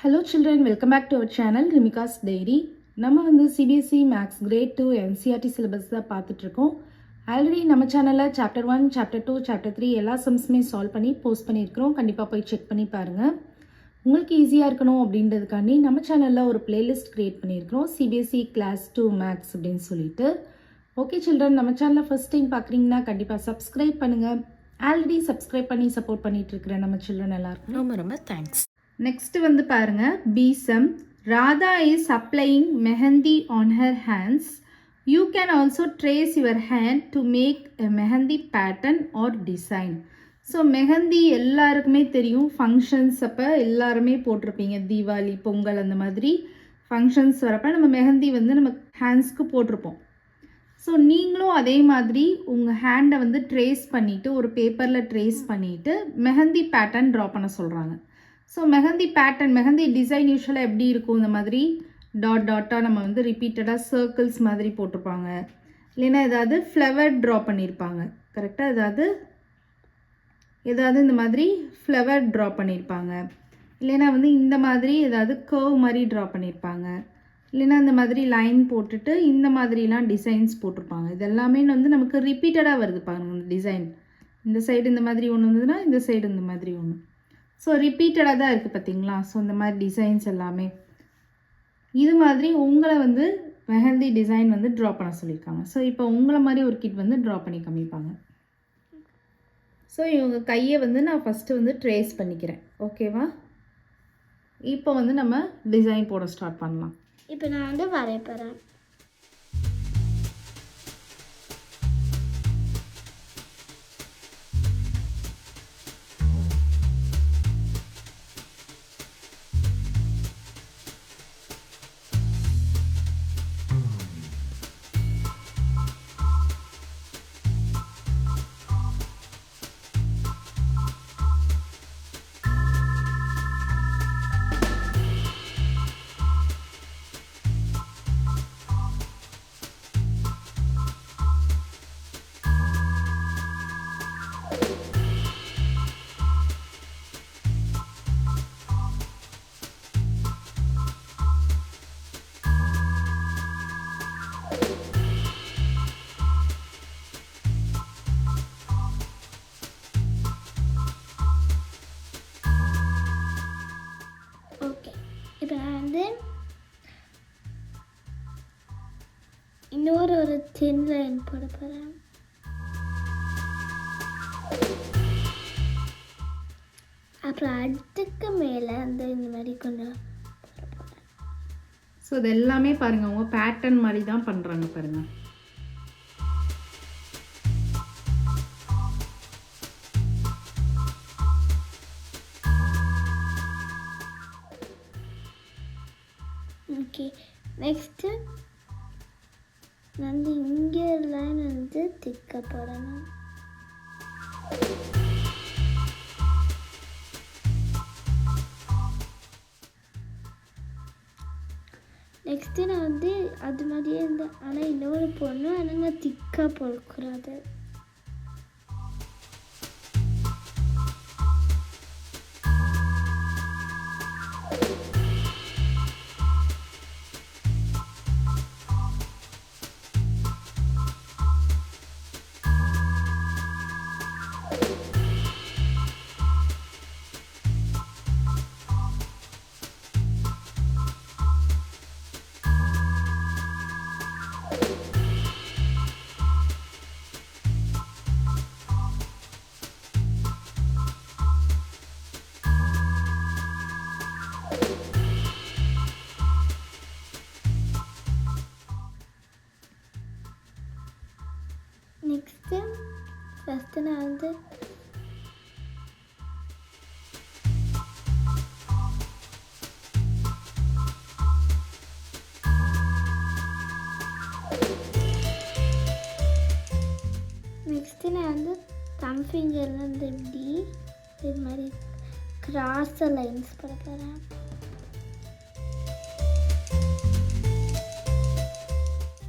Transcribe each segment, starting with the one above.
Hello children, welcome back to our channel Rimika's Diary. நம்ம வந்து CBSE Maths Grade 2 NCERT syllabus தான் பார்த்துட்டு இருக்கோம். ஆல்ரெடி நம்ம சேனல்ல chapter 1, chapter 2, chapter 3 எல்லா சம்ஸுமே சால்வ் பண்ணி போஸ்ட் பண்ணியிருக்கிறோம். கண்டிப்பாக போய் செக் பண்ணி பாருங்கள். உங்களுக்கு ஈஸியாக இருக்கணும் அப்படின்றதுக்காண்டி நம்ம சேனலில் ஒரு பிளேலிஸ்ட் க்ரியேட் பண்ணியிருக்கிறோம், CBSE Class 2 Maths அப்படின்னு சொல்லிட்டு. ஓகே சில்ட்ரன், நம்ம சேனலை ஃபஸ்ட் டைம் பார்க்குறீங்கன்னா கண்டிப்பாக சப்ஸ்கிரைப் பண்ணுங்கள். ஆல்ரெடி சப்ஸ்கிரைப் பண்ணி சப்போர்ட் பண்ணிட்டு இருக்கிற நம்ம சில்ட்ரன் எல்லாருக்கும் ரொம்ப ரொம்ப தேங்க்ஸ். நெக்ஸ்ட் வந்து பாருங்க, பீசம். Radha is applying mehndi on her hands. You can also trace your hand to make a mehndi pattern or design. So mehndi எல்லாருக்குமே தெரியும், ஃபங்க்ஷன்ஸ் அப்போ எல்லாருமே போட்டிருப்பீங்க, தீபாவளி பொங்கல் அந்த மாதிரி ஃபங்க்ஷன்ஸ் வரப்போ நம்ம மெஹந்தி வந்து நம்ம ஹேண்ட்ஸ்க்கு போட்டிருப்போம். ஸோ நீங்களும் அதே மாதிரி உங்கள் ஹேண்டை வந்து ட்ரேஸ் பண்ணிவிட்டு ஒரு பேப்பரில் ட்ரேஸ் பண்ணிவிட்டு மெஹந்தி பேட்டர்ன் ட்ரா பண்ண சொல்கிறாங்க. So mehndi pattern, mehndi design யூஸ்வலாக எப்படி இருக்கும், இந்த மாதிரி டாட்டாக நம்ம வந்து ரிப்பீட்டடாக சர்க்கிள்ஸ் மாதிரி போட்டிருப்பாங்க, இல்லைன்னா ஏதாவது ஃப்ளவர் ட்ரா பண்ணியிருப்பாங்க. கரெக்டாக ஏதாவது இந்த மாதிரி ஃப்ளவர் ட்ரா பண்ணியிருப்பாங்க, இல்லைன்னா வந்து இந்த மாதிரி ஏதாவது கர்வ் மாதிரி ட்ரா பண்ணியிருப்பாங்க, இல்லைன்னா இந்த மாதிரி லைன் போட்டுட்டு இந்த மாதிரிலாம் டிசைன்ஸ் போட்டிருப்பாங்க. இது எல்லாமே வந்து நமக்கு ரிப்பீட்டடாக வருது பாருங்கள். இந்த டிசைன் இந்த சைடு இந்த மாதிரி ஒன்று இருந்ததுன்னா இந்த சைடு இந்த மாதிரி ஒன்று. ஸோ ரிப்பீட்டடாக தான் இருக்குது பார்த்தீங்களா. ஸோ இந்த மாதிரி டிசைன்ஸ் எல்லாமே இது மாதிரி உங்களை வந்து மெஹந்தி டிசைன் வந்து ட்ரா பண்ண சொல்லியிருக்காங்க. ஸோ இப்போ உங்களை மாதிரி ஒரு கிட் வந்து ட்ரா பண்ணி காமிப்பாங்க. ஸோ இவங்க கையை வந்து நான் ஃபஸ்ட்டு வந்து ட்ரேஸ் பண்ணிக்கிறேன். ஓகேவா, இப்போ வந்து நம்ம டிசைன் போட ஸ்டார்ட் பண்ணலாம். இப்போ நான் வந்து வரைய போகிறேன். இப்போ நான் வந்து இன்னொரு தின் லைன் போட போகிறேன். அப்புறம் அடுத்துக்கு மேலே வந்து இந்த மாதிரி கொஞ்சம். ஸோ இது எல்லாமே பாருங்கள், அவங்க பேட்டர்ன் மாதிரி தான் பண்ணுறாங்க பாருங்கள். ஓகே, நெக்ஸ்ட்டு வந்து இங்கே லைன் வந்து திக்க போடணும். நெக்ஸ்ட்டு நான் வந்து அது மாதிரியே இருந்தேன், ஆனால் இன்னொரு போடணும், ஆனால் நான் திக்காக போடக்கூடாது. நெக்ஸ்ட்டு ஃபஸ்ட்டு நான் வந்து தம் ஃபிங்கர்லேருந்து இப்படி இது மாதிரி கிராஸ் லைன்ஸ் போட போகிறேன்.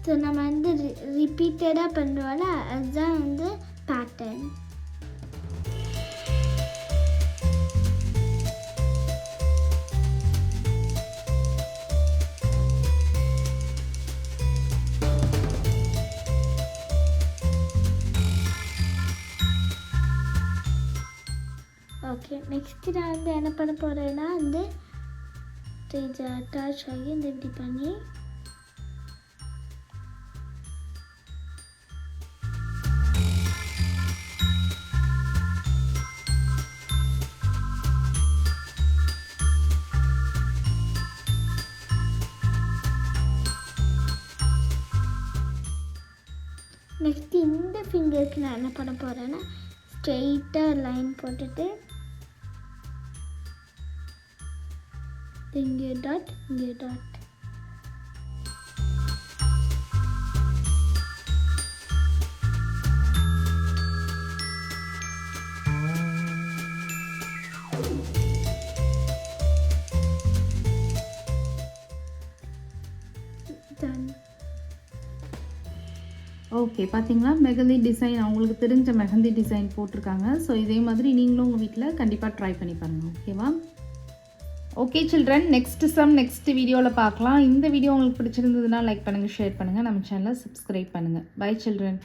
ஸோ நம்ம வந்து ரிப்பீட்டடாக பண்ணுவோம்ல, அதுதான் வந்து பேட்டர்ன். ஓகே நெக்ஸ்ட்டு நான் வந்து என்ன பண்ண போகிறேன்னா வந்து இது அட்டாச் ஆகி இந்த இப்படி பண்ணி நெக்ஸ்ட்டு இந்த ஃபிங்கருக்கு நான் என்ன பண்ண போகிறேன்னா ஸ்ட்ரெயிட்டாக லைன் போட்டுட்டு இங்கே டாட் இங்கே டாட் டன் ஓகே பார்த்தீங்களா மெஹந்தி டிசைன் அவங்களுக்கு தெரிஞ்ச மெஹந்தி டிசைன் போட்டிருக்காங்க. ஸோ இதே மாதிரி நீங்களும் உங்கள் வீட்டில் கண்டிப்பாக ட்ரை பண்ணி பாருங்கள். ஓகேவா? ஓகே சில்ட்ரன், நெக்ஸ்ட் வீடியோவில் பார்க்கலாம். இந்த வீடியோ உங்களுக்கு பிடிச்சிருந்ததுன்னா லைக் பண்ணுங்கள், ஷேர் பண்ணுங்கள், நம்ம சேனலை சப்ஸ்கிரைப் பண்ணுங்கள். Bye children.